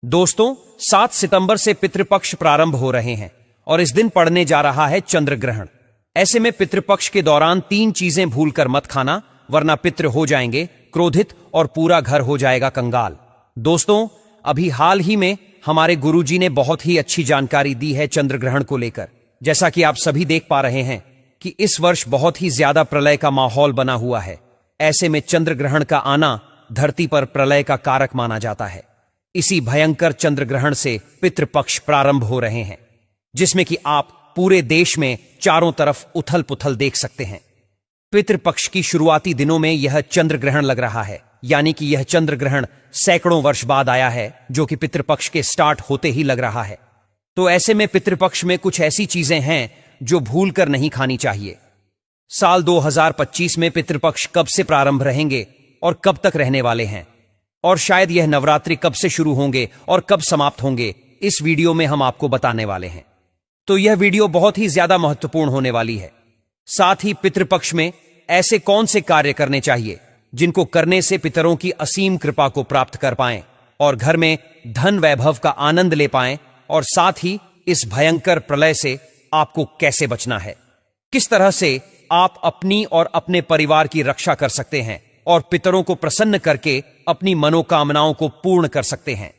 दोस्तों, 7 सितंबर से पितृपक्ष प्रारंभ हो रहे हैं और इस दिन पड़ने जा रहा है चंद्र ग्रहण। ऐसे में पितृपक्ष के दौरान 3 चीजें भूलकर मत खाना, वरना पितृ हो जाएंगे क्रोधित और पूरा घर हो जाएगा कंगाल। दोस्तों, अभी हाल ही में हमारे गुरुजी ने बहुत ही अच्छी जानकारी दी है चंद्र ग्रहण को लेकर। जैसा कि आप सभी देख पा रहे हैं कि इस वर्ष बहुत ही ज्यादा प्रलय का माहौल बना हुआ है। ऐसे में चंद्र ग्रहण का आना धरती पर प्रलय का कारक माना जाता है। इसी भयंकर चंद्र ग्रहण से पितृपक्ष प्रारंभ हो रहे हैं, जिसमें कि आप पूरे देश में चारों तरफ उथल पुथल देख सकते हैं। पितृपक्ष की शुरुआती दिनों में यह चंद्र ग्रहण लग रहा है, यानी कि यह चंद्र ग्रहण सैकड़ों वर्ष बाद आया है, जो कि पितृपक्ष के स्टार्ट होते ही लग रहा है। तो ऐसे में पितृपक्ष में कुछ ऐसी चीजें हैं जो भूलकर नहीं खानी चाहिए। साल 2025 में पितृपक्ष कब से प्रारंभ रहेंगे और कब तक रहने वाले हैं, और शायद यह नवरात्रि कब से शुरू होंगे और कब समाप्त होंगे, इस वीडियो में हम आपको बताने वाले हैं। तो यह वीडियो बहुत ही ज्यादा महत्वपूर्ण होने वाली है। साथ ही पितृपक्ष में ऐसे कौन से कार्य करने चाहिए जिनको करने से पितरों की असीम कृपा को प्राप्त कर पाएं और घर में धन वैभव का आनंद ले पाएं, और साथ ही इस भयंकर प्रलय से आपको कैसे बचना है, किस तरह से आप अपनी और अपने परिवार की रक्षा कर सकते हैं और पितरों को प्रसन्न करके अपनी मनोकामनाओं को पूर्ण कर सकते हैं।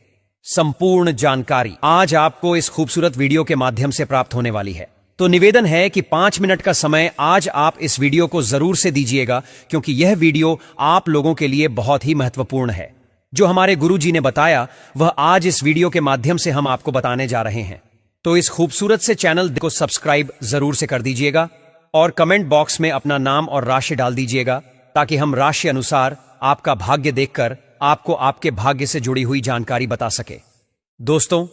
संपूर्ण जानकारी आज आपको इस खूबसूरत वीडियो के माध्यम से प्राप्त होने वाली है। तो निवेदन है कि 5 मिनट का समय आज आप इस वीडियो को जरूर से दीजिएगा, क्योंकि यह वीडियो आप लोगों के लिए बहुत ही महत्वपूर्ण है। जो हमारे गुरुजी ने बताया वह आज इस वीडियो के माध्यम से हम आपको बताने जा रहे हैं। तो इस खूबसूरत से चैनल को सब्सक्राइब जरूर से कर दीजिएगा और कमेंट बॉक्स में अपना नाम और राशि डाल दीजिएगा, ताकि हम राशि अनुसार आपका भाग्य देखकर आपको आपके भाग्य से जुड़ी हुई जानकारी बता सके। दोस्तों,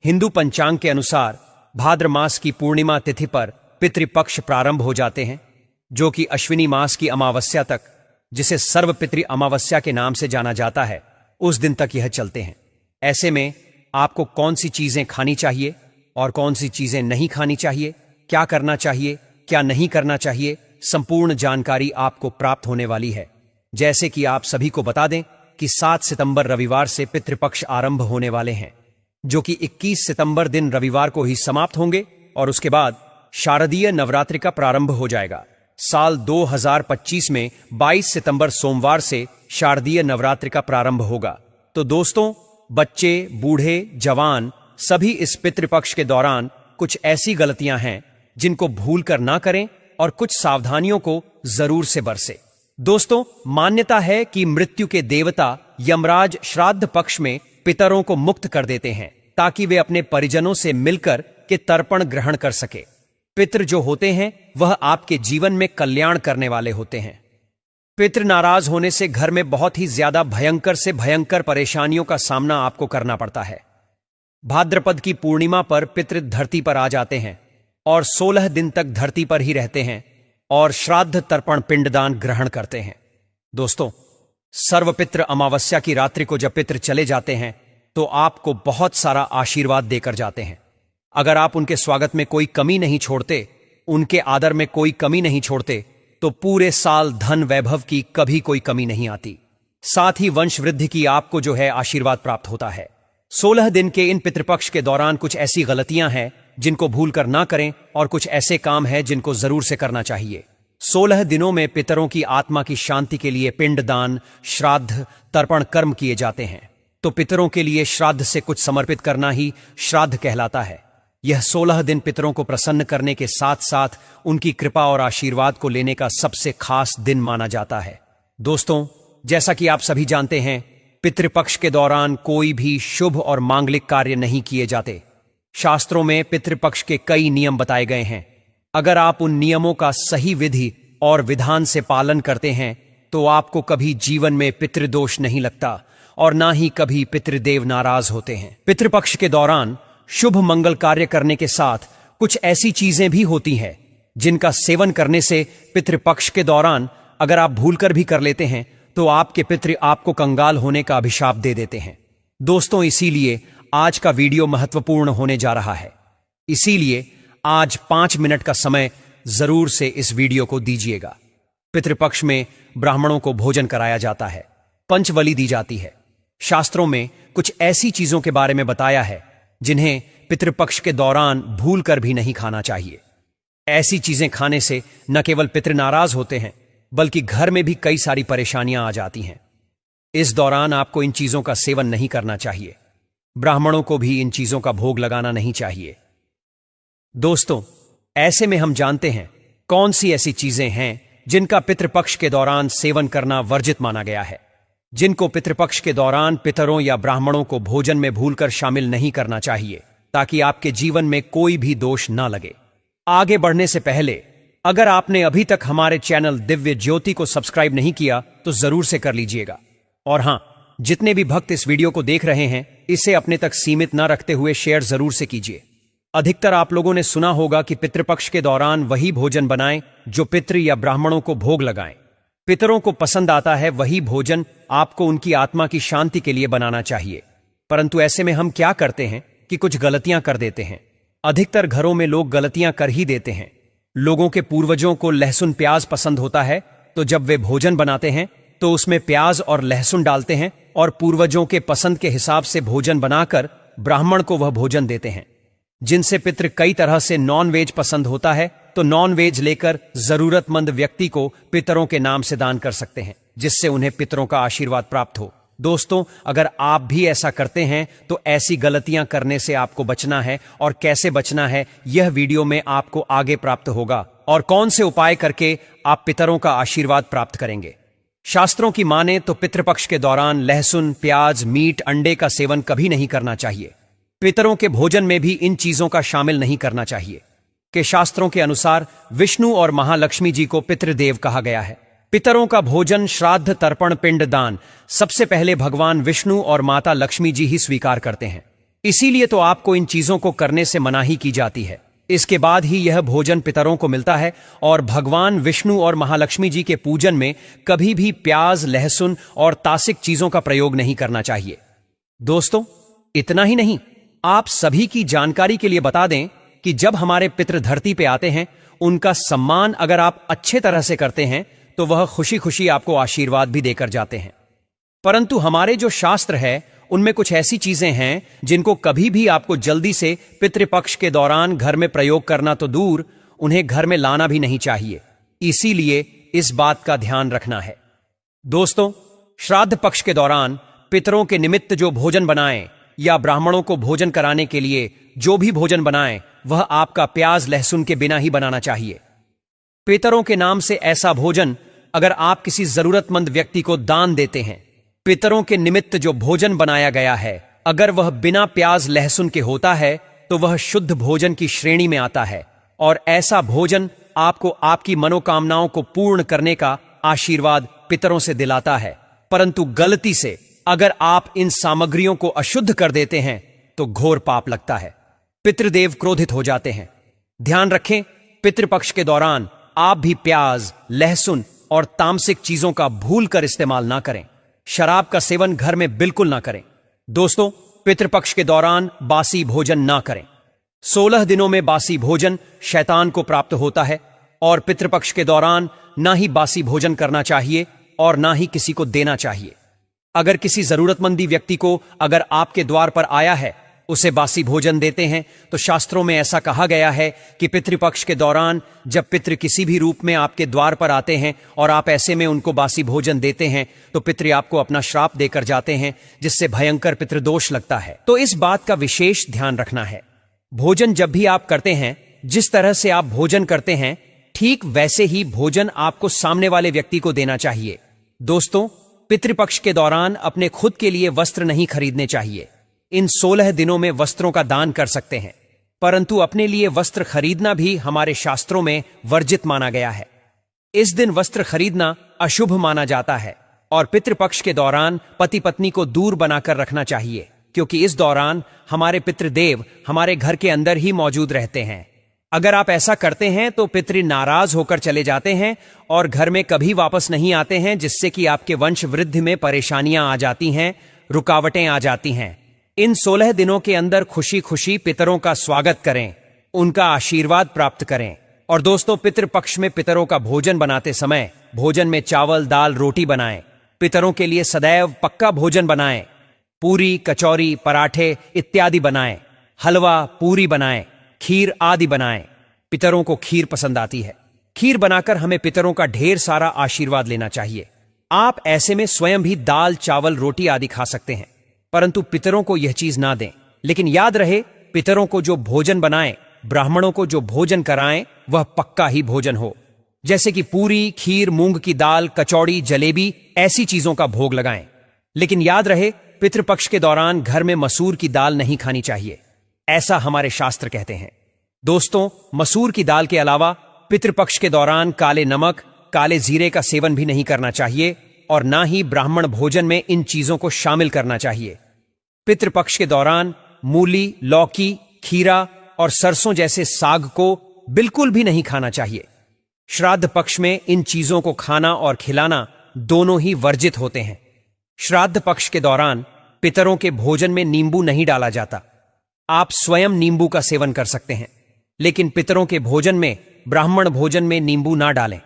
हिंदू पंचांग के अनुसार भाद्र मास की पूर्णिमा तिथि पर पितृपक्ष प्रारंभ हो जाते हैं, जो कि अश्विनी मास की अमावस्या तक, जिसे सर्वपितृ अमावस्या के नाम से जाना जाता है, उस दिन तक यह चलते हैं। ऐसे में आपको कौन सी चीजें खानी चाहिए और कौन सी चीजें नहीं खानी चाहिए, क्या करना चाहिए, क्या नहीं करना चाहिए, संपूर्ण जानकारी आपको प्राप्त होने वाली है। जैसे कि आप सभी को बता दें कि 7 सितंबर रविवार से पितृपक्ष आरंभ होने वाले हैं, जो कि 21 सितंबर दिन रविवार को ही समाप्त होंगे, और उसके बाद शारदीय नवरात्रि का प्रारंभ हो जाएगा। साल 2025 में 22 सितंबर सोमवार से शारदीय नवरात्रि का प्रारंभ होगा। तो दोस्तों, बच्चे, बूढ़े, जवान सभी इस पितृपक्ष के दौरान कुछ ऐसी गलतियां हैं जिनको भूल कर ना करें और कुछ सावधानियों को जरूर से बरसें। दोस्तों, मान्यता है कि मृत्यु के देवता यमराज श्राद्ध पक्ष में पितरों को मुक्त कर देते हैं, ताकि वे अपने परिजनों से मिलकर के तर्पण ग्रहण कर सके। पितृ जो होते हैं वह आपके जीवन में कल्याण करने वाले होते हैं। पितृ नाराज होने से घर में बहुत ही ज्यादा भयंकर से भयंकर परेशानियों का सामना आपको करना पड़ता है। भाद्रपद की पूर्णिमा पर पितृ धरती पर आ जाते हैं और 16 दिन तक धरती पर ही रहते हैं और श्राद्ध तर्पण पिंडदान ग्रहण करते हैं। दोस्तों, सर्वपितृ अमावस्या की रात्रि को जब पितृ चले जाते हैं तो आपको बहुत सारा आशीर्वाद देकर जाते हैं। अगर आप उनके स्वागत में कोई कमी नहीं छोड़ते, उनके आदर में कोई कमी नहीं छोड़ते, तो पूरे साल धन वैभव की कभी कोई कमी नहीं आती। साथ ही वंश वृद्धि की आपको जो है आशीर्वाद प्राप्त होता है। 16 दिन के इन पितृपक्ष के दौरान कुछ ऐसी गलतियां हैं जिनको भूल कर ना करें, और कुछ ऐसे काम हैं जिनको जरूर से करना चाहिए। 16 दिनों में पितरों की आत्मा की शांति के लिए पिंडदान, श्राद्ध, तर्पण कर्म किए जाते हैं। तो पितरों के लिए श्राद्ध से कुछ समर्पित करना ही श्राद्ध कहलाता है। यह 16 दिन पितरों को प्रसन्न करने के साथ साथ उनकी कृपा और आशीर्वाद को लेने का सबसे खास दिन माना जाता है। दोस्तों, जैसा कि आप सभी जानते हैं, पितृपक्ष के दौरान कोई भी शुभ और मांगलिक कार्य नहीं किए जाते। शास्त्रों में पितृपक्ष के कई नियम बताए गए हैं। अगर आप उन नियमों का सही विधि और विधान से पालन करते हैं तो आपको कभी जीवन में पितृदोष नहीं लगता और ना ही कभी पितृदेव नाराज होते हैं। पितृपक्ष के दौरान शुभ मंगल कार्य करने के साथ कुछ ऐसी चीजें भी होती हैं जिनका सेवन करने से पितृपक्ष के दौरान अगर आप भूलकर भी कर लेते हैं तो आपके पितृ आपको कंगाल होने का अभिशाप दे देते हैं। दोस्तों, इसीलिए आज का वीडियो महत्वपूर्ण होने जा रहा है। इसीलिए आज 5 मिनट का समय जरूर से इस वीडियो को दीजिएगा। पितृपक्ष में ब्राह्मणों को भोजन कराया जाता है, पंचबलि दी जाती है। शास्त्रों में कुछ ऐसी चीजों के बारे में बताया है जिन्हें पितृपक्ष के दौरान भूल कर भी नहीं खाना चाहिए। ऐसी चीजें खाने से न केवल पितृ नाराज होते हैं, बल्कि घर में भी कई सारी परेशानियां आ जाती हैं। इस दौरान आपको इन चीजों का सेवन नहीं करना चाहिए। ब्राह्मणों को भी इन चीजों का भोग लगाना नहीं चाहिए। दोस्तों, ऐसे में हम जानते हैं कौन सी ऐसी चीजें हैं जिनका पितृपक्ष के दौरान सेवन करना वर्जित माना गया है, जिनको पितृपक्ष के दौरान पितरों या ब्राह्मणों को भोजन में भूलकर शामिल नहीं करना चाहिए, ताकि आपके जीवन में कोई भी दोष ना लगे। आगे बढ़ने से पहले अगर आपने अभी तक हमारे चैनल दिव्य ज्योति को सब्सक्राइब नहीं किया तो जरूर से कर लीजिएगा। और हां, जितने भी भक्त इस वीडियो को देख रहे हैं, इसे अपने तक सीमित न रखते हुए शेयर जरूर से कीजिए। अधिकतर आप लोगों ने सुना होगा कि पितृपक्ष के दौरान वही भोजन बनाएं जो पितृ या ब्राह्मणों को भोग लगाएं। पितरों को पसंद आता है वही भोजन आपको उनकी आत्मा की शांति के लिए बनाना चाहिए। परंतु ऐसे में हम क्या करते हैं कि कुछ गलतियां कर देते हैं। अधिकतर घरों में लोग गलतियां कर ही देते हैं। लोगों के पूर्वजों को लहसुन प्याज पसंद होता है, तो जब वे भोजन बनाते हैं तो उसमें प्याज और लहसुन डालते हैं और पूर्वजों के पसंद के हिसाब से भोजन बनाकर ब्राह्मण को वह भोजन देते हैं। जिनसे पितृ कई तरह से नॉन वेज पसंद होता है, तो नॉन वेज लेकर जरूरतमंद व्यक्ति को पितरों के नाम से दान कर सकते हैं, जिससे उन्हें पितरों का आशीर्वाद प्राप्त हो। दोस्तों, अगर आप भी ऐसा करते हैं तो ऐसी गलतियां करने से आपको बचना है, और कैसे बचना है यह वीडियो में आपको आगे प्राप्त होगा, और कौन से उपाय करके आप पितरों का आशीर्वाद प्राप्त करेंगे। शास्त्रों की माने तो पितृपक्ष के दौरान लहसुन, प्याज, मीट, अंडे का सेवन कभी नहीं करना चाहिए। पितरों के भोजन में भी इन चीजों का शामिल नहीं करना चाहिए। के शास्त्रों के अनुसार विष्णु और महालक्ष्मी जी को पितृदेव कहा गया है। पितरों का भोजन, श्राद्ध, तर्पण, पिंड दान सबसे पहले भगवान विष्णु और माता लक्ष्मी जी ही स्वीकार करते हैं। इसीलिए तो आपको इन चीजों को करने से मनाही की जाती है। इसके बाद ही यह भोजन पितरों को मिलता है, और भगवान विष्णु और महालक्ष्मी जी के पूजन में कभी भी प्याज, लहसुन और तासिक चीजों का प्रयोग नहीं करना चाहिए। दोस्तों, इतना ही नहीं, आप सभी की जानकारी के लिए बता दें कि जब हमारे पितृ धरती पे आते हैं, उनका सम्मान अगर आप अच्छे तरह से करते हैं तो वह खुशी खुशी आपको आशीर्वाद भी देकर जाते हैं। परंतु हमारे जो शास्त्र है उनमें कुछ ऐसी चीजें हैं जिनको कभी भी आपको जल्दी से पितृपक्ष के दौरान घर में प्रयोग करना तो दूर, उन्हें घर में लाना भी नहीं चाहिए। इसीलिए इस बात का ध्यान रखना है। दोस्तों, श्राद्ध पक्ष के दौरान पितरों के निमित्त जो भोजन बनाएं या ब्राह्मणों को भोजन कराने के लिए जो भी भोजन बनाएं, वह आपका प्याज, लहसुन के बिना ही बनाना चाहिए। पितरों के नाम से ऐसा भोजन अगर आप किसी जरूरतमंद व्यक्ति को दान देते हैं, पितरों के निमित्त जो भोजन बनाया गया है, अगर वह बिना प्याज लहसुन के होता है तो वह शुद्ध भोजन की श्रेणी में आता है, और ऐसा भोजन आपको आपकी मनोकामनाओं को पूर्ण करने का आशीर्वाद पितरों से दिलाता है। परंतु गलती से अगर आप इन सामग्रियों को अशुद्ध कर देते हैं तो घोर पाप लगता है। पितृदेव क्रोधित हो जाते हैं। ध्यान रखें, पितृपक्ष के दौरान आप भी प्याज, लहसुन और तामसिक चीजों का भूलकर इस्तेमाल ना करें। शराब का सेवन घर में बिल्कुल ना करें। दोस्तों, पितृपक्ष के दौरान बासी भोजन ना करें। 16 दिनों में बासी भोजन शैतान को प्राप्त होता है, और पितृपक्ष के दौरान ना ही बासी भोजन करना चाहिए और ना ही किसी को देना चाहिए। अगर किसी जरूरतमंदी व्यक्ति को अगर आपके द्वार पर आया है, उसे बासी भोजन देते हैं, तो शास्त्रों में ऐसा कहा गया है कि पितृपक्ष के दौरान जब पितृ किसी भी रूप में आपके द्वार पर आते हैं और आप ऐसे में उनको बासी भोजन देते हैं, तो पितृ आपको अपना श्राप देकर जाते हैं, जिससे भयंकर पितृदोष लगता है। तो इस बात का विशेष ध्यान रखना है। भोजन जब भी आप करते हैं, जिस तरह से आप भोजन करते हैं, ठीक वैसे ही भोजन आपको सामने वाले व्यक्ति को देना चाहिए। दोस्तों, पितृपक्ष के दौरान अपने खुद के लिए वस्त्र नहीं खरीदने चाहिए। इन 16 दिनों में वस्त्रों का दान कर सकते हैं, परंतु अपने लिए वस्त्र खरीदना भी हमारे शास्त्रों में वर्जित माना गया है। इस दिन वस्त्र खरीदना अशुभ माना जाता है, और पितृपक्ष के दौरान पति पत्नी को दूर बनाकर रखना चाहिए, क्योंकि इस दौरान हमारे पितृदेव हमारे घर के अंदर ही मौजूद रहते हैं। अगर आप ऐसा करते हैं तो पितृ नाराज होकर चले जाते हैं और घर में कभी वापस नहीं आते हैं, जिससे कि आपके वंश वृद्धि में परेशानियां आ जाती हैं, रुकावटें आ जाती हैं। इन 16 दिनों के अंदर खुशी खुशी पितरों का स्वागत करें, उनका आशीर्वाद प्राप्त करें। और दोस्तों, पितृपक्ष में पितरों का भोजन बनाते समय भोजन में चावल, दाल, रोटी बनाएं। पितरों के लिए सदैव पक्का भोजन बनाएं। पूरी, कचौरी, पराठे इत्यादि बनाएं, हलवा, पूरी बनाएं, खीर आदि बनाएं। पितरों को खीर पसंद आती है। खीर बनाकर हमें पितरों का ढेर सारा आशीर्वाद लेना चाहिए। आप ऐसे में स्वयं भी दाल, चावल, रोटी आदि खा सकते हैं, परंतु पितरों को यह चीज ना दें। लेकिन याद रहे, पितरों को जो भोजन बनाएं, ब्राह्मणों को जो भोजन कराएं, वह पक्का ही भोजन हो। जैसे कि पूरी, खीर, मूंग की दाल, कचौड़ी, जलेबी, ऐसी चीजों का भोग लगाएं। लेकिन याद रहे, पितृपक्ष के दौरान घर में मसूर की दाल नहीं खानी चाहिए, ऐसा हमारे शास्त्र कहते हैं। दोस्तों, मसूर की दाल के अलावा पितृपक्ष के दौरान काले नमक, काले जीरे का सेवन भी नहीं करना चाहिए और ना ही ब्राह्मण भोजन में इन चीजों को शामिल करना चाहिए। पितृपक्ष के दौरान मूली, लौकी, खीरा और सरसों जैसे साग को बिल्कुल भी नहीं खाना चाहिए। श्राद्ध पक्ष में इन चीजों को खाना और खिलाना दोनों ही वर्जित होते हैं। श्राद्ध पक्ष के दौरान पितरों के भोजन में नींबू नहीं डाला जाता। आप स्वयं नींबू का सेवन कर सकते हैं, लेकिन पितरों के भोजन में, ब्राह्मण भोजन में नींबू ना डालें।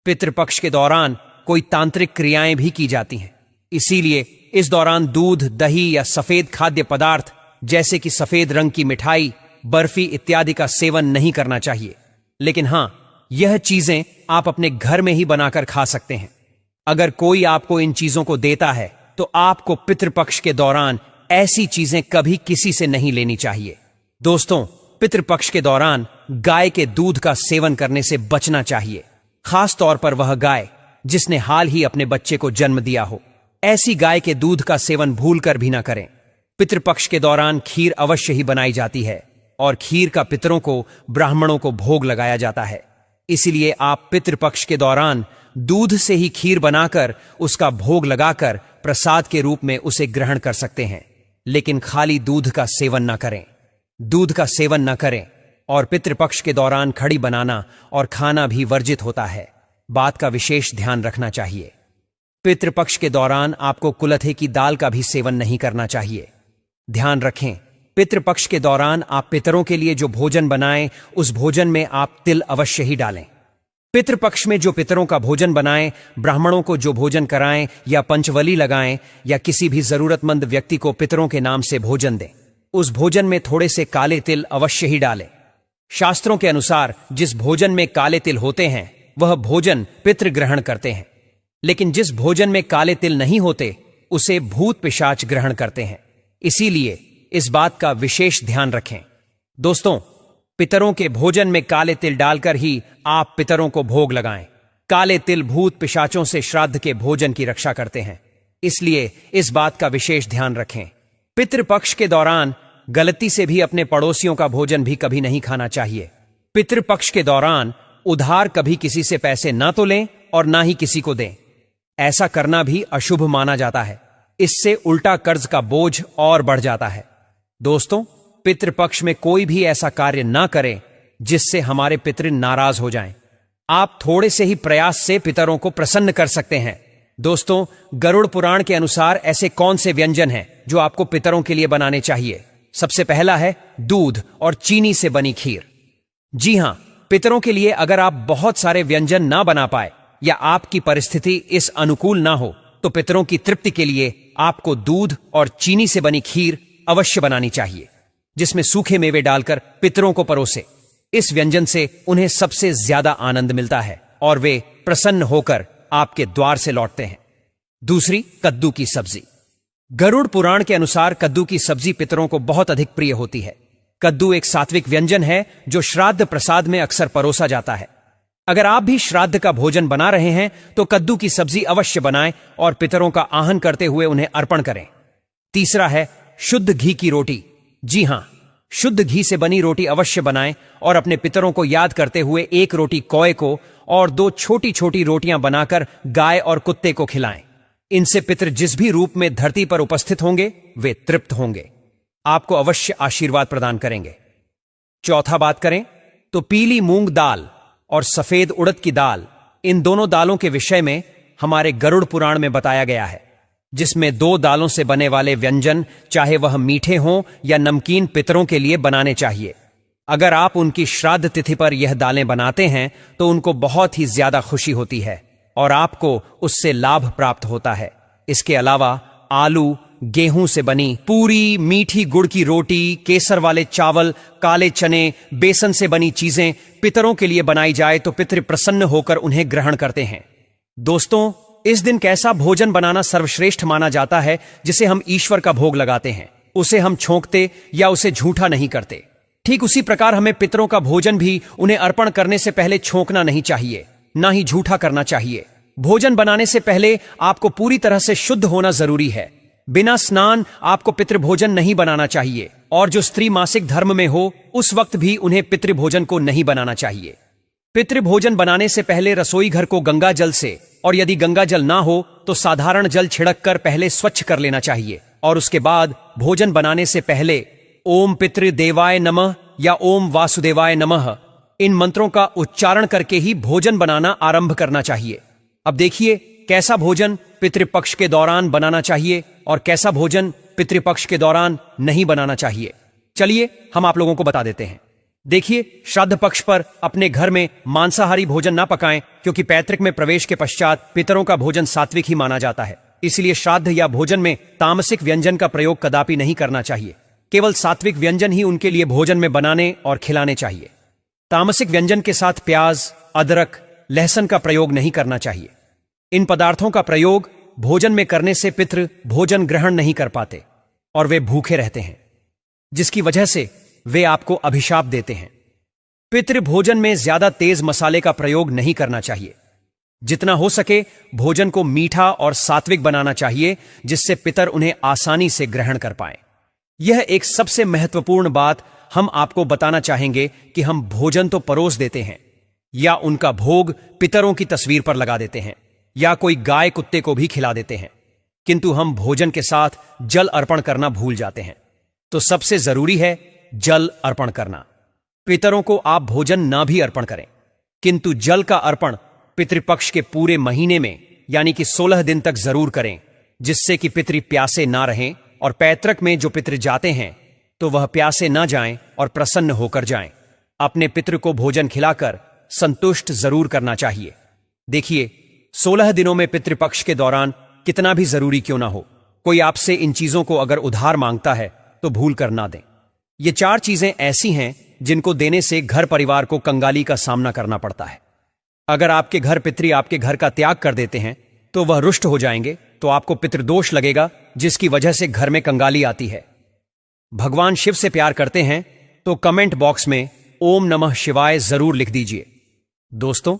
पितृपक्ष के दौरान कोई तांत्रिक क्रियाएं भी की जाती हैं, इसीलिए इस दौरान दूध, दही या सफेद खाद्य पदार्थ जैसे कि सफेद रंग की मिठाई, बर्फी इत्यादि का सेवन नहीं करना चाहिए। लेकिन हां, यह चीजें आप अपने घर में ही बनाकर खा सकते हैं। अगर कोई आपको इन चीजों को देता है तो आपको पितृपक्ष के दौरान ऐसी चीजें कभी किसी से नहीं लेनी चाहिए। दोस्तों, पितृपक्ष के दौरान गाय के दूध का सेवन करने से बचना चाहिए, खास तौर पर वह गाय जिसने हाल ही अपने बच्चे को जन्म दिया हो। ऐसी गाय के दूध का सेवन भूलकर भी ना करें। पितृपक्ष के दौरान खीर अवश्य ही बनाई जाती है और खीर का पितरों को, ब्राह्मणों को भोग लगाया जाता है। इसलिए आप पितृपक्ष के दौरान दूध से ही खीर बनाकर उसका भोग लगाकर प्रसाद के रूप में उसे ग्रहण कर सकते हैं, लेकिन खाली दूध का सेवन न करें। दूध का सेवन न करें और पितृपक्ष के दौरान खड़ी बनाना और खाना भी वर्जित होता है। बात का विशेष ध्यान रखना चाहिए। पितृपक्ष के दौरान आपको कुलथे की दाल का भी सेवन नहीं करना चाहिए। ध्यान रखें, पितृपक्ष के दौरान आप पितरों के लिए जो भोजन बनाएं, उस भोजन में आप तिल अवश्य ही डालें। पितृपक्ष में जो पितरों का भोजन बनाएं, ब्राह्मणों को जो भोजन कराएं या पंचवली लगाएं या किसी भी जरूरतमंद व्यक्ति को पितरों के नाम से भोजन दें, उस भोजन में थोड़े से काले तिल अवश्य ही डालें। शास्त्रों के अनुसार जिस भोजन में काले तिल होते हैं वह भोजन पितृ ग्रहण करते हैं, लेकिन जिस भोजन में काले तिल नहीं होते उसे भूत पिशाच ग्रहण करते हैं। इसीलिए इस बात का विशेष ध्यान रखें। दोस्तों, पितरों के भोजन में काले तिल डालकर ही आप पितरों को भोग लगाएं। काले तिल भूत पिशाचों से श्राद्ध के भोजन की रक्षा करते हैं, इसलिए इस बात का विशेष ध्यान रखें। पितृपक्ष के दौरान गलती से भी अपने पड़ोसियों का भोजन भी कभी नहीं खाना चाहिए। पितृपक्ष के दौरान उधार कभी किसी से पैसे ना तो लें और ना ही किसी को दें। ऐसा करना भी अशुभ माना जाता है। इससे उल्टा कर्ज का बोझ और बढ़ जाता है। दोस्तों, पितृपक्ष में कोई भी ऐसा कार्य ना करें जिससे हमारे पितृ नाराज हो जाएं। आप थोड़े से ही प्रयास से पितरों को प्रसन्न कर सकते हैं। दोस्तों, गरुड़ पुराण के अनुसार ऐसे कौन से व्यंजन हैं जो आपको पितरों के लिए बनाने चाहिए? सबसे पहला है दूध और चीनी से बनी खीर। जी हां, पितरों के लिए अगर आप बहुत सारे व्यंजन ना बना पाए या आपकी परिस्थिति इस अनुकूल ना हो, तो पितरों की तृप्ति के लिए आपको दूध और चीनी से बनी खीर अवश्य बनानी चाहिए, जिसमें सूखे मेवे डालकर पितरों को परोसे। इस व्यंजन से उन्हें सबसे ज्यादा आनंद मिलता है और वे प्रसन्न होकर आपके द्वार से लौटते हैं। दूसरी, कद्दू की सब्जी। गरुड़ पुराण के अनुसार कद्दू की सब्जी पितरों को बहुत अधिक प्रिय होती है। कद्दू एक सात्विक व्यंजन है जो श्राद्ध प्रसाद में अक्सर परोसा जाता है। अगर आप भी श्राद्ध का भोजन बना रहे हैं तो कद्दू की सब्जी अवश्य बनाएं और पितरों का आहन करते हुए उन्हें अर्पण करें। तीसरा है शुद्ध घी की रोटी। जी हां, शुद्ध घी से बनी रोटी अवश्य बनाएं और अपने पितरों को याद करते हुए एक रोटी कौए को और 2 छोटी छोटी रोटियां बनाकर गाय और कुत्ते को खिलाएं। इनसे पितृ जिस भी रूप में धरती पर उपस्थित होंगे वे तृप्त होंगे, आपको अवश्य आशीर्वाद प्रदान करेंगे। चौथा बात करें तो पीली मूंग दाल और सफेद उड़द की दाल, इन दोनों दालों के विषय में हमारे गरुड़ पुराण में बताया गया है, जिसमें 2 दालों से बने वाले व्यंजन, चाहे वह मीठे हों या नमकीन, पितरों के लिए बनाने चाहिए। अगर आप उनकी श्राद्ध तिथि पर यह दालें बनाते हैं तो उनको बहुत ही ज्यादा खुशी होती है और आपको उससे लाभ प्राप्त होता है। इसके अलावा आलू, गेहूं से बनी पूरी, मीठी गुड़ की रोटी, केसर वाले चावल, काले चने, बेसन से बनी चीजें पितरों के लिए बनाई जाए तो पितृ प्रसन्न होकर उन्हें ग्रहण करते हैं। दोस्तों, इस दिन कैसा भोजन बनाना सर्वश्रेष्ठ माना जाता है जिसे हम ईश्वर का भोग लगाते हैं, उसे हम छोंकते या उसे झूठा नहीं करते। ठीक उसी प्रकार हमें पितरों का भोजन भी उन्हें अर्पण करने से पहले छोंकना नहीं चाहिए, ना ही झूठा करना चाहिए। भोजन बनाने से पहले आपको पूरी तरह से शुद्ध होना जरूरी है। बिना स्नान आपको पितृभोजन नहीं बनाना चाहिए, और जो स्त्री मासिक धर्म में हो उस वक्त भी उन्हें पितृभोजन को नहीं बनाना चाहिए। पितृभोजन बनाने से पहले रसोई घर को गंगा जल से, और यदि गंगा जल ना हो तो साधारण जल छिड़क कर पहले स्वच्छ कर लेना चाहिए, और उसके बाद भोजन बनाने से पहले ओम पितृदेवाय नमः या ओम वासुदेवाय नमः इन मंत्रों का उच्चारण करके ही भोजन बनाना आरंभ करना चाहिए। अब देखिए कैसा भोजन पितृपक्ष के दौरान बनाना चाहिए और कैसा भोजन पितृपक्ष के दौरान नहीं बनाना चाहिए। चलिए हम आप लोगों को बता देते हैं। देखिए, श्राद्ध पक्ष पर अपने घर में मांसाहारी भोजन ना पकाएं, क्योंकि पैतृक में प्रवेश के पश्चात पितरों का भोजन सात्विक ही माना जाता है। इसलिए श्राद्ध या भोजन में तामसिक व्यंजन का प्रयोग कदापि नहीं करना चाहिए। केवल सात्विक व्यंजन ही उनके लिए भोजन में बनाने और खिलाने चाहिए। तामसिक व्यंजन के साथ प्याज, अदरक, लहसुन का प्रयोग नहीं करना चाहिए। इन पदार्थों का प्रयोग भोजन में करने से पितृ भोजन ग्रहण नहीं कर पाते और वे भूखे रहते हैं, जिसकी वजह से वे आपको अभिशाप देते हैं। पितृ भोजन में ज्यादा तेज मसाले का प्रयोग नहीं करना चाहिए। जितना हो सके भोजन को मीठा और सात्विक बनाना चाहिए, जिससे पितर उन्हें आसानी से ग्रहण कर पाए। यह एक सबसे महत्वपूर्ण बात हम आपको बताना चाहेंगे कि हम भोजन तो परोस देते हैं या उनका भोग पितरों की तस्वीर पर लगा देते हैं या कोई गाय कुत्ते को भी खिला देते हैं, किंतु हम भोजन के साथ जल अर्पण करना भूल जाते हैं। तो सबसे जरूरी है जल अर्पण करना। पितरों को आप भोजन ना भी अर्पण करें, किंतु जल का अर्पण पितृपक्ष के पूरे महीने में यानी कि 16 दिन तक जरूर करें, जिससे कि पितृ प्यासे ना रहें, और पैतृक में जो पितृ जाते हैं तो वह प्यासे ना जाएं और प्रसन्न होकर जाएं। अपने पितृ को भोजन खिलाकर संतुष्ट जरूर करना चाहिए। देखिए, 16 दिनों में पितृपक्ष के दौरान कितना भी जरूरी क्यों ना हो, कोई आपसे इन चीजों को अगर उधार मांगता है तो भूल कर ना दें। ये 4 चीजें ऐसी हैं जिनको देने से घर परिवार को कंगाली का सामना करना पड़ता है। अगर आपके घर पितृ आपके घर का त्याग कर देते हैं तो वह रुष्ट हो जाएंगे, तो आपको पितृदोष लगेगा, जिसकी वजह से घर में कंगाली आती है। भगवान शिव से प्यार करते हैं तो कमेंट बॉक्स में ओम नमः शिवाय जरूर लिख दीजिए। दोस्तों,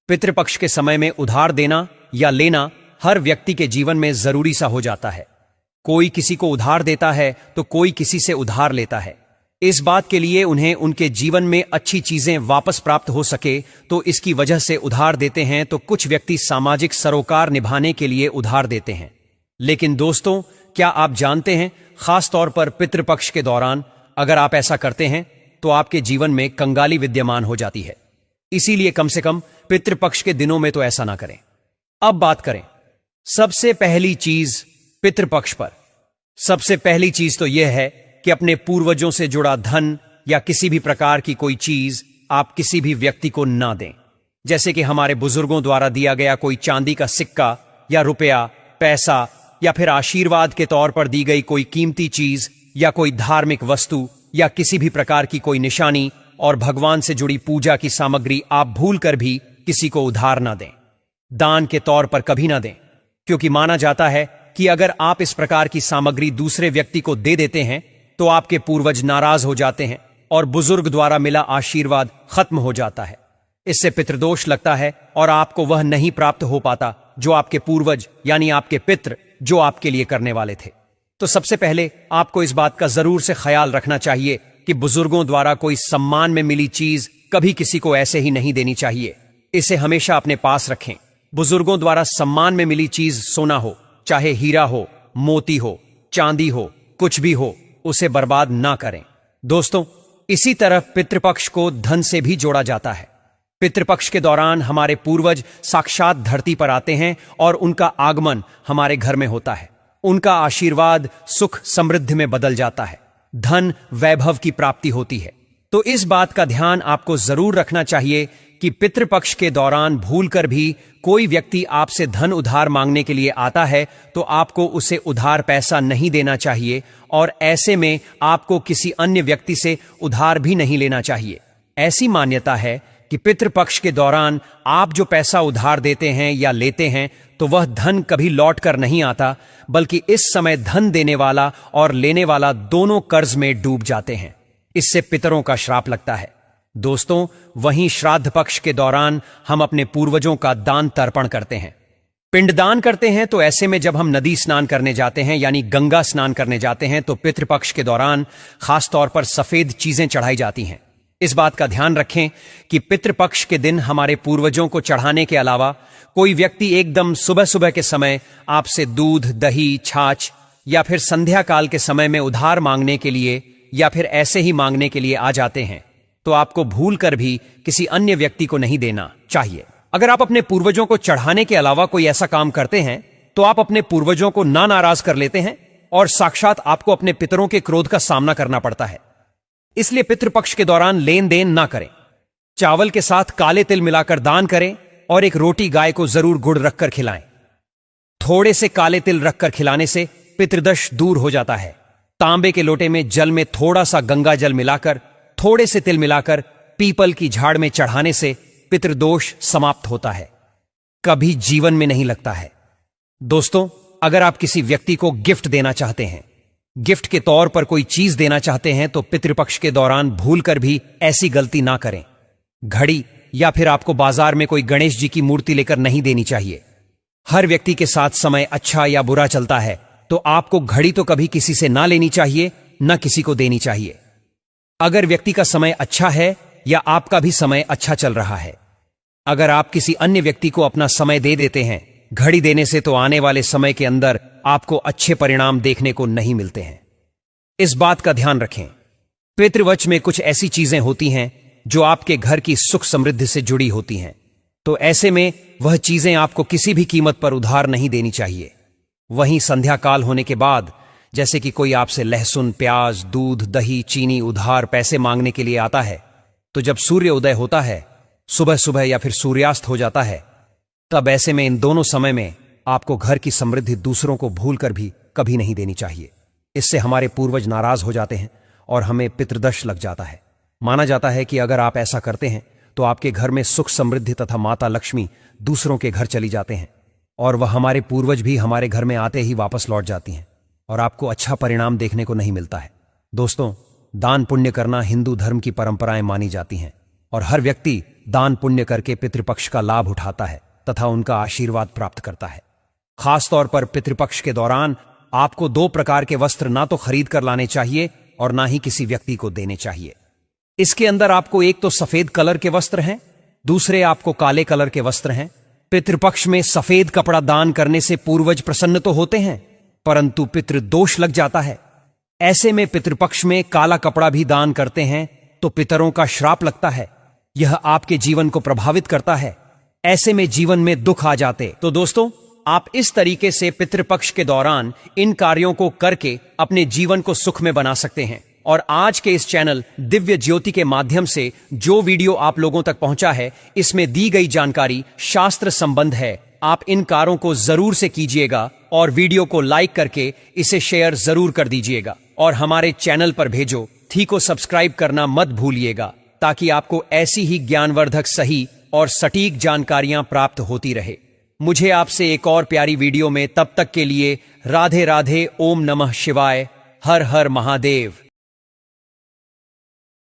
पितृपक्ष के समय में उधार देना या लेना हर व्यक्ति के जीवन में जरूरी सा हो जाता है। कोई किसी को उधार देता है तो कोई किसी से उधार लेता है। इस बात के लिए उन्हें उनके जीवन में अच्छी चीजें वापस प्राप्त हो सके, तो इसकी वजह से उधार देते हैं। तो कुछ व्यक्ति सामाजिक सरोकार निभाने के लिए उधार देते हैं। लेकिन दोस्तों, क्या आप जानते हैं, खास तौर पर पितृपक्ष के दौरान अगर आप ऐसा करते हैं तो आपके जीवन में कंगाली विद्यमान हो जाती है। इसीलिए कम से कम पितृपक्ष के दिनों में तो ऐसा ना करें। अब बात करें सबसे पहली चीज पितृपक्ष पर। सबसे पहली चीज तो यह है कि अपने पूर्वजों से जुड़ा धन या किसी भी प्रकार की कोई चीज आप किसी भी व्यक्ति को ना दें। जैसे कि हमारे बुजुर्गों द्वारा दिया गया कोई चांदी का सिक्का या रुपया, पैसा, या फिर आशीर्वाद के तौर पर दी गई कोई कीमती चीज या कोई धार्मिक वस्तु या किसी भी प्रकार की कोई निशानी और भगवान से जुड़ी पूजा की सामग्री आप भूल कर भी किसी को उधार ना दें। दान के तौर पर कभी ना दें, क्योंकि माना जाता है कि अगर आप इस प्रकार की सामग्री दूसरे व्यक्ति को दे देते हैं तो आपके पूर्वज नाराज हो जाते हैं और बुजुर्ग द्वारा मिला आशीर्वाद खत्म हो जाता है। इससे पितृदोष लगता है और आपको वह नहीं प्राप्त हो पाता जो आपके पूर्वज यानी आपके पितृ जो आपके लिए करने वाले थे। तो सबसे पहले आपको इस बात का जरूर से ख्याल रखना चाहिए कि बुजुर्गों द्वारा कोई सम्मान में मिली चीज कभी किसी को ऐसे ही नहीं देनी चाहिए। इसे हमेशा अपने पास रखें। बुजुर्गों द्वारा सम्मान में मिली चीज सोना हो, चाहे हीरा हो, मोती हो, चांदी हो, कुछ भी हो, उसे बर्बाद ना करें। दोस्तों, इसी तरह पितृपक्ष को धन से भी जोड़ा जाता है। पितृपक्ष के दौरान हमारे पूर्वज साक्षात धरती पर आते हैं और उनका आगमन हमारे घर में होता है। उनका आशीर्वाद सुख समृद्धि में बदल जाता है, धन वैभव की प्राप्ति होती है। तो इस बात का ध्यान आपको जरूर रखना चाहिए कि कि पितृपक्ष के दौरान भूलकर भी कोई व्यक्ति आपसे धन उधार मांगने के लिए आता है तो आपको उसे उधार पैसा नहीं देना चाहिए और ऐसे में आपको किसी अन्य व्यक्ति से उधार भी नहीं लेना चाहिए। ऐसी मान्यता है कि पितृपक्ष के दौरान आप जो पैसा उधार देते हैं या लेते हैं तो वह धन कभी लौट कर नहीं आता, बल्कि इस समय धन देने वाला और लेने वाला दोनों कर्ज में डूब जाते हैं। इससे पितरों का श्राप लगता है। दोस्तों, वहीं श्राद्ध पक्ष के दौरान हम अपने पूर्वजों का दान तर्पण करते हैं, पिंडदान करते हैं। तो ऐसे में जब हम नदी स्नान करने जाते हैं यानी गंगा स्नान करने जाते हैं तो पितृपक्ष के दौरान खासतौर पर सफेद चीजें चढ़ाई जाती हैं। इस बात का ध्यान रखें कि पितृपक्ष के दिन हमारे पूर्वजों को चढ़ाने के अलावा कोई व्यक्ति एकदम सुबह सुबह के समय आपसे दूध, दही, छाछ या फिर संध्या काल के समय में उधार मांगने के लिए या फिर ऐसे ही मांगने के लिए आ जाते हैं तो आपको भूल कर भी किसी अन्य व्यक्ति को नहीं देना चाहिए। अगर आप अपने पूर्वजों को चढ़ाने के अलावा कोई ऐसा काम करते हैं तो आप अपने पूर्वजों को नाराज कर लेते हैं और साक्षात आपको अपने पितरों के क्रोध का सामना करना पड़ता है। इसलिए पितृपक्ष के दौरान लेन देन ना करें। चावल के साथ काले तिल मिलाकर दान करें और एक रोटी गाय को जरूर गुड़ रखकर खिलाएं। थोड़े से काले तिल रखकर खिलाने से पितृदोष दूर हो जाता है। तांबे के लोटे में जल में थोड़ा सा गंगा जल मिलाकर थोड़े से तिल मिलाकर पीपल की झाड़ में चढ़ाने से पितृदोष समाप्त होता है, कभी जीवन में नहीं लगता है। दोस्तों, अगर आप किसी व्यक्ति को गिफ्ट देना चाहते हैं, गिफ्ट के तौर पर कोई चीज देना चाहते हैं तो पितृपक्ष के दौरान भूलकर भी ऐसी गलती ना करें। घड़ी या फिर आपको बाजार में कोई गणेश जी की मूर्ति लेकर नहीं देनी चाहिए। हर व्यक्ति के साथ समय अच्छा या बुरा चलता है तो आपको घड़ी तो कभी किसी से ना लेनी चाहिए, ना किसी को देनी चाहिए। अगर व्यक्ति का समय अच्छा है या आपका भी समय अच्छा चल रहा है, अगर आप किसी अन्य व्यक्ति को अपना समय दे देते हैं घड़ी देने से तो आने वाले समय के अंदर आपको अच्छे परिणाम देखने को नहीं मिलते हैं। इस बात का ध्यान रखें। पितृवच में कुछ ऐसी चीजें होती हैं जो आपके घर की सुख समृद्धि से जुड़ी होती हैं, तो ऐसे में वह चीजें आपको किसी भी कीमत पर उधार नहीं देनी चाहिए। वहीं संध्या काल होने के बाद जैसे कि कोई आपसे लहसुन, प्याज, दूध, दही, चीनी उधार पैसे मांगने के लिए आता है तो जब सूर्य उदय होता है, सुबह सुबह या फिर सूर्यास्त हो जाता है, तब ऐसे में इन दोनों समय में आपको घर की समृद्धि दूसरों को भूलकर भी कभी नहीं देनी चाहिए। इससे हमारे पूर्वज नाराज हो जाते हैं और हमें पितृदोष लग जाता है। माना जाता है कि अगर आप ऐसा करते हैं तो आपके घर में सुख समृद्धि तथा माता लक्ष्मी दूसरों के घर चली जाते हैं और वह हमारे पूर्वज भी हमारे घर में आते ही वापस लौट जाती हैं और आपको अच्छा परिणाम देखने को नहीं मिलता है। दोस्तों, दान पुण्य करना हिंदू धर्म की परंपराएं मानी जाती हैं और हर व्यक्ति दान पुण्य करके पितृपक्ष का लाभ उठाता है तथा उनका आशीर्वाद प्राप्त करता है। खासतौर पर पितृपक्ष के दौरान आपको 2 प्रकार के वस्त्र ना तो खरीद कर लाने चाहिए और ना ही किसी व्यक्ति को देने चाहिए। इसके अंदर आपको एक तो सफेद कलर के वस्त्र हैं, दूसरे आपको काले कलर के वस्त्र हैं। पितृपक्ष में सफेद कपड़ा दान करने से पूर्वज प्रसन्न तो होते हैं परंतु पितृदोष लग जाता है। ऐसे में पितृपक्ष में काला कपड़ा भी दान करते हैं तो पितरों का श्राप लगता है। यह आपके जीवन को प्रभावित करता है। ऐसे में जीवन में दुख आ जाते। तो दोस्तों, आप इस तरीके से पितृपक्ष के दौरान इन कार्यों को करके अपने जीवन को सुख में बना सकते हैं। और आज के इस चैनल दिव्य ज्योति के माध्यम से जो वीडियो आप लोगों तक पहुंचा है, इसमें दी गई जानकारी शास्त्र संबंध है। आप इन कार्यों को जरूर से कीजिएगा और वीडियो को लाइक करके इसे शेयर जरूर कर दीजिएगा और हमारे चैनल पर भेजो थी को सब्सक्राइब करना मत भूलिएगा ताकि आपको ऐसी ही ज्ञानवर्धक, सही और सटीक जानकारियां प्राप्त होती रहे। मुझे आपसे एक और प्यारी वीडियो में, तब तक के लिए राधे राधे, ओम नमः शिवाय, हर हर महादेव।